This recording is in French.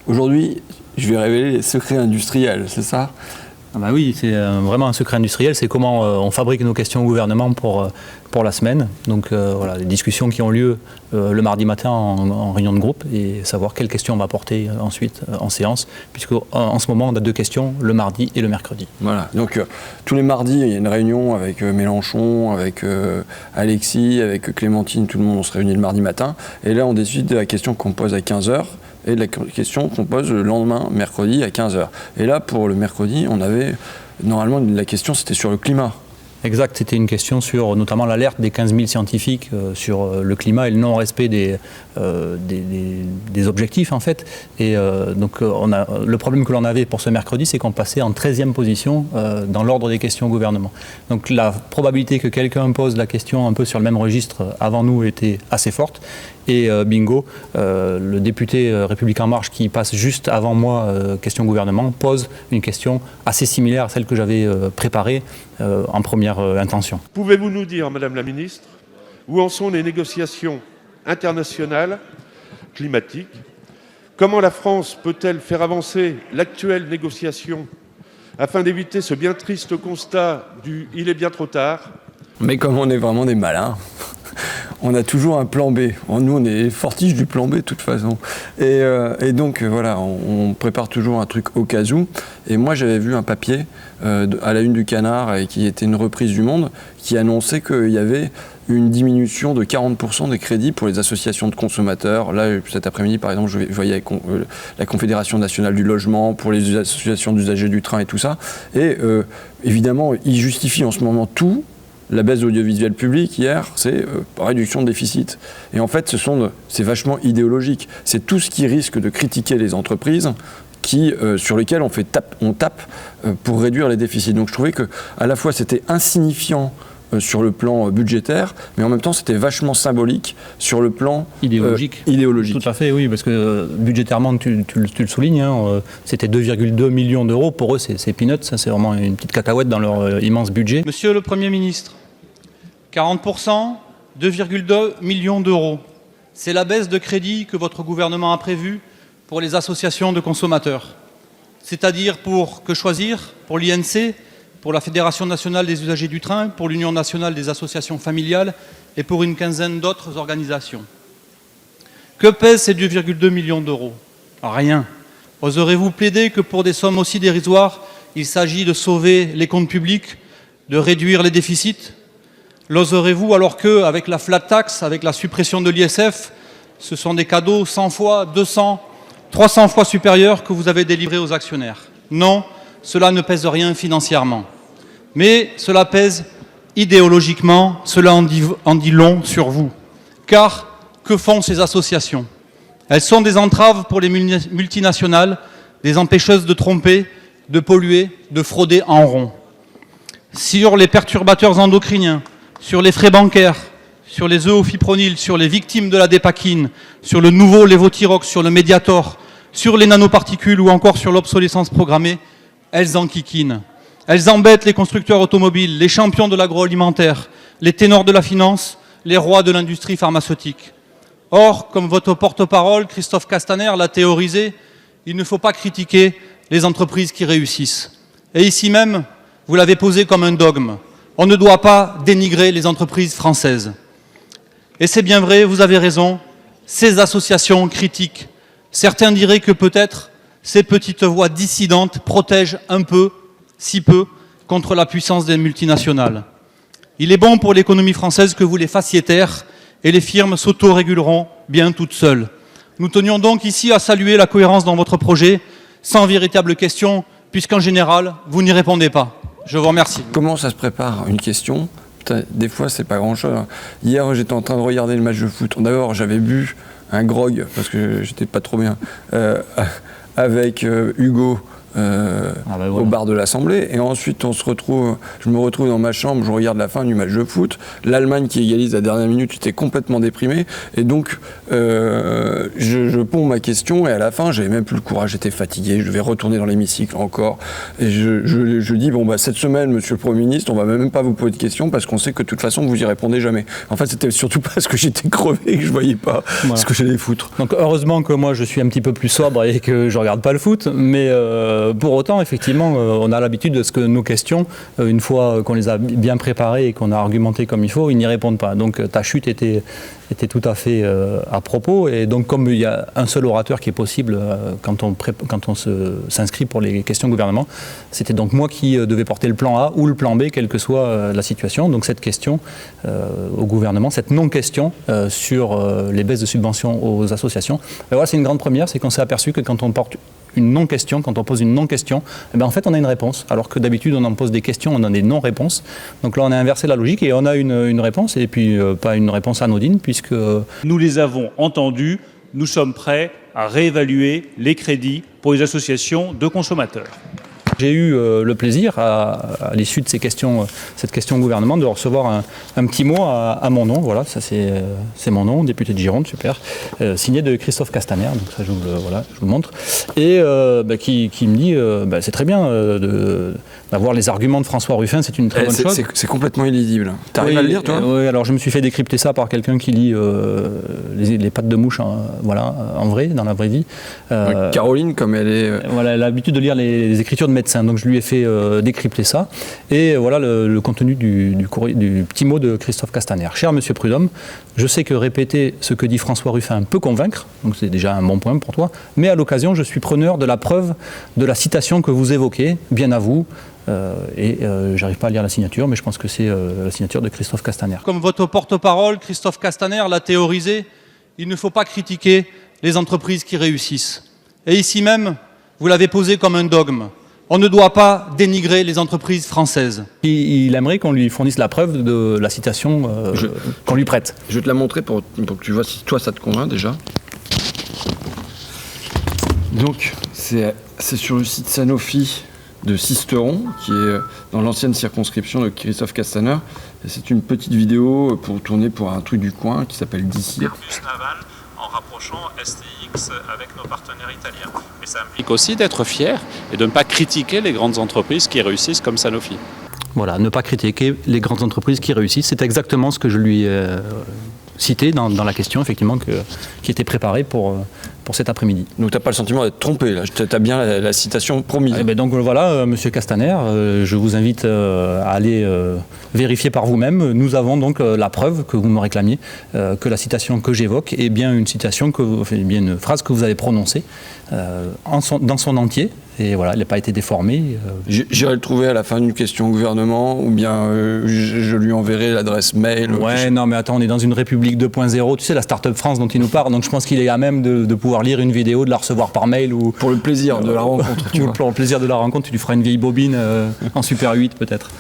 Aujourd'hui, je vais révéler les secrets industriels, c'est ça? Ah bah oui, c'est vraiment un secret industriel, c'est comment on fabrique nos questions au gouvernement pour la semaine. Donc voilà, les discussions qui ont lieu le mardi matin en réunion de groupe et savoir quelles questions on va porter ensuite en séance, puisque en ce moment on a 2 questions, le mardi et le mercredi. Voilà, donc tous les mardis il y a une réunion avec Mélenchon, avec Alexis, avec Clémentine, tout le monde on se réunit le mardi matin, et là on décide de la question qu'on pose à 15h, et de la question qu'on pose le lendemain, mercredi, à 15h. Et là, pour le mercredi, on avait... Normalement, la question, c'était sur le climat. Exact, c'était une question sur notamment l'alerte des 15 000 scientifiques sur le climat et le non-respect des objectifs en fait. Et donc le problème que l'on avait pour ce mercredi, c'est qu'on passait en 13e position dans l'ordre des questions au gouvernement. Donc la probabilité que quelqu'un pose la question un peu sur le même registre avant nous était assez forte. Et bingo, le député République En Marche qui passe juste avant moi, question gouvernement, pose une question assez similaire à celle que j'avais préparée en première intention. Pouvez-vous nous dire, Madame la Ministre, où en sont les négociations internationales climatiques? Comment la France peut-elle faire avancer l'actuelle négociation afin d'éviter ce bien triste constat du « il est bien trop tard ». Mais comme on est vraiment des malins, on a toujours un plan B. Nous, on est fortiches du plan B de toute façon. Et donc, voilà, on prépare toujours un truc au cas où. Et moi, j'avais vu un papier à la une du Canard, et qui était une reprise du Monde, qui annonçait qu'il y avait une diminution de 40% des crédits pour les associations de consommateurs. Là, cet après-midi, par exemple, je voyais la Confédération nationale du logement, pour les associations d'usagers du train et tout ça. Et évidemment, ils justifient en ce moment tout. La baisse de l'audiovisuel public hier, c'est réduction de déficit. Et en fait, c'est vachement idéologique. C'est tout ce qui risque de critiquer les entreprises sur lesquelles on tape pour réduire les déficits. Donc je trouvais que à la fois c'était insignifiant sur le plan budgétaire, mais en même temps c'était vachement symbolique sur le plan idéologique. Tout à fait, oui, parce que budgétairement, tu le soulignes, hein, c'était 2,2 millions d'euros. Pour eux, c'est peanuts, ça, c'est vraiment une petite cacahuète dans leur immense budget. Monsieur le Premier ministre, 40%, 2,2 millions d'euros. C'est la baisse de crédit que votre gouvernement a prévue pour les associations de consommateurs. C'est-à-dire pour Que Choisir, pour l'INC, pour la Fédération nationale des usagers du train, pour l'Union nationale des associations familiales et pour une quinzaine d'autres organisations. Que pèsent ces 2,2 millions d'euros? Rien. Oserez-vous plaider que pour des sommes aussi dérisoires, il s'agit de sauver les comptes publics, de réduire les déficits? L'oserez-vous alors que, avec la flat tax, avec la suppression de l'ISF, ce sont des cadeaux 100 fois, 200, 300 fois supérieurs que vous avez délivrés aux actionnaires? Non, cela ne pèse rien financièrement. Mais cela pèse idéologiquement, cela en dit long sur vous. Car que font ces associations? Elles sont des entraves pour les multinationales, des empêcheuses de tromper, de polluer, de frauder en rond. Sur les perturbateurs endocriniens, sur les frais bancaires, sur les œufs au fipronil, sur les victimes de la dépakine, sur le nouveau lévothyrox, sur le Mediator, sur les nanoparticules ou encore sur l'obsolescence programmée, elles enquiquinent. Elles embêtent les constructeurs automobiles, les champions de l'agroalimentaire, les ténors de la finance, les rois de l'industrie pharmaceutique. Or, comme votre porte-parole, Christophe Castaner, l'a théorisé, il ne faut pas critiquer les entreprises qui réussissent. Et ici même, vous l'avez posé comme un dogme. On ne doit pas dénigrer les entreprises françaises. Et c'est bien vrai, vous avez raison, ces associations critiquent. Certains diraient que peut-être ces petites voix dissidentes protègent un peu, si peu, contre la puissance des multinationales. Il est bon pour l'économie française que vous les fassiez taire et les firmes s'auto-réguleront bien toutes seules. Nous tenions donc ici à saluer la cohérence dans votre projet, sans véritable question, puisqu'en général, vous n'y répondez pas. Je vous remercie. Comment ça se prépare une question? Des fois, c'est pas grand-chose. Hier, j'étais en train de regarder le match de foot. D'abord, j'avais bu un grog, parce que j'étais pas trop bien, avec Hugo au bar de l'Assemblée. Et ensuite, je me retrouve dans ma chambre, je regarde la fin du match de foot. L'Allemagne qui égalise à la dernière minute, j'étais complètement déprimé. Et donc, je ponds ma question et à la fin, j'avais même plus le courage, j'étais fatigué, je devais retourner dans l'hémicycle encore. Et je dis, cette semaine, monsieur le Premier ministre, on va même pas vous poser de questions parce qu'on sait que de toute façon, vous y répondez jamais. En fait, c'était surtout parce que j'étais crevé et que je voyais pas ce que j'allais foutre. Donc, heureusement que moi, je suis un petit peu plus sobre et que je regarde pas le foot, mais pour autant, effectivement, on a l'habitude de ce que nos questions, une fois qu'on les a bien préparées et qu'on a argumentées comme il faut, ils n'y répondent pas. Donc, ta chute était tout à fait à propos. Et donc, comme il y a un seul orateur qui est possible quand on s'inscrit pour les questions gouvernement, c'était donc moi qui devais porter le plan A ou le plan B, quelle que soit la situation. Donc, cette question au gouvernement, cette non-question sur les baisses de subventions aux associations, voilà, c'est une grande première, c'est qu'on s'est aperçu que quand on porte une non-question, quand on pose une non-question, en fait on a une réponse, alors que d'habitude on en pose des questions, on a des non-réponses. Donc là on a inversé la logique et on a une réponse, et puis pas une réponse anodine, puisque... Nous les avons entendus, nous sommes prêts à réévaluer les crédits pour les associations de consommateurs. J'ai eu le plaisir, à l'issue de cette question au gouvernement, de recevoir un petit mot à mon nom. Voilà, ça c'est mon nom, député de Gironde, super, signé de Christophe Castaner. Donc ça, je vous le montre. Et qui me dit, c'est très bien d'avoir les arguments de François Ruffin, c'est une très bonne chose. C'est complètement illisible. T'arrives à le lire, toi? Oui, alors je me suis fait décrypter ça par quelqu'un qui lit les pattes de mouche, en vrai, dans la vraie vie. Caroline, comme elle est... Voilà, elle a l'habitude de lire les écritures de médecins, donc je lui ai fait décrypter ça. Et voilà le contenu du petit mot de Christophe Castaner. Cher Monsieur Prudhomme, je sais que répéter ce que dit François Ruffin peut convaincre, donc c'est déjà un bon point pour toi, mais à l'occasion, je suis preneur de la preuve de la citation que vous évoquez, bien à vous. J'arrive pas à lire la signature, mais je pense que c'est la signature de Christophe Castaner. Comme votre porte-parole, Christophe Castaner, l'a théorisé, il ne faut pas critiquer les entreprises qui réussissent. Et ici même, vous l'avez posé comme un dogme. On ne doit pas dénigrer les entreprises françaises. Il aimerait qu'on lui fournisse la preuve de la citation qu'on lui prête. Je vais te la montrer pour que tu vois si toi ça te convainc déjà. Donc, c'est sur le site Sanofi de Sisteron, qui est dans l'ancienne circonscription de Christophe Castaner. Et c'est une petite vidéo tournée pour un truc du coin qui s'appelle d'ici. Airbus Naval en rapprochant STX avec nos partenaires italiens. Et ça implique aussi d'être fier et de ne pas critiquer les grandes entreprises qui réussissent comme Sanofi. Voilà, ne pas critiquer les grandes entreprises qui réussissent. C'est exactement ce que je lui ai cité dans la question, effectivement, qui était préparée pour cet après-midi. Donc tu n'as pas le sentiment d'être trompé, là. Tu as bien la citation promise. Donc voilà, Monsieur Castaner, je vous invite à aller vérifier par vous-même. Nous avons donc la preuve que vous me réclamiez, que la citation que j'évoque est bien une citation, bien une phrase que vous avez prononcée dans son entier. Et voilà, il n'a pas été déformé. J'irai le trouver à la fin d'une question au gouvernement, ou bien je lui enverrai l'adresse mail. Ouais, non mais attends, on est dans une République 2.0, tu sais, la Start-up France dont il nous parle, donc je pense qu'il est à même de pouvoir lire une vidéo, de la recevoir par mail. Ou pour le plaisir de la rencontre. Pour le plaisir de la rencontre, tu lui feras une vieille bobine en Super 8 peut-être.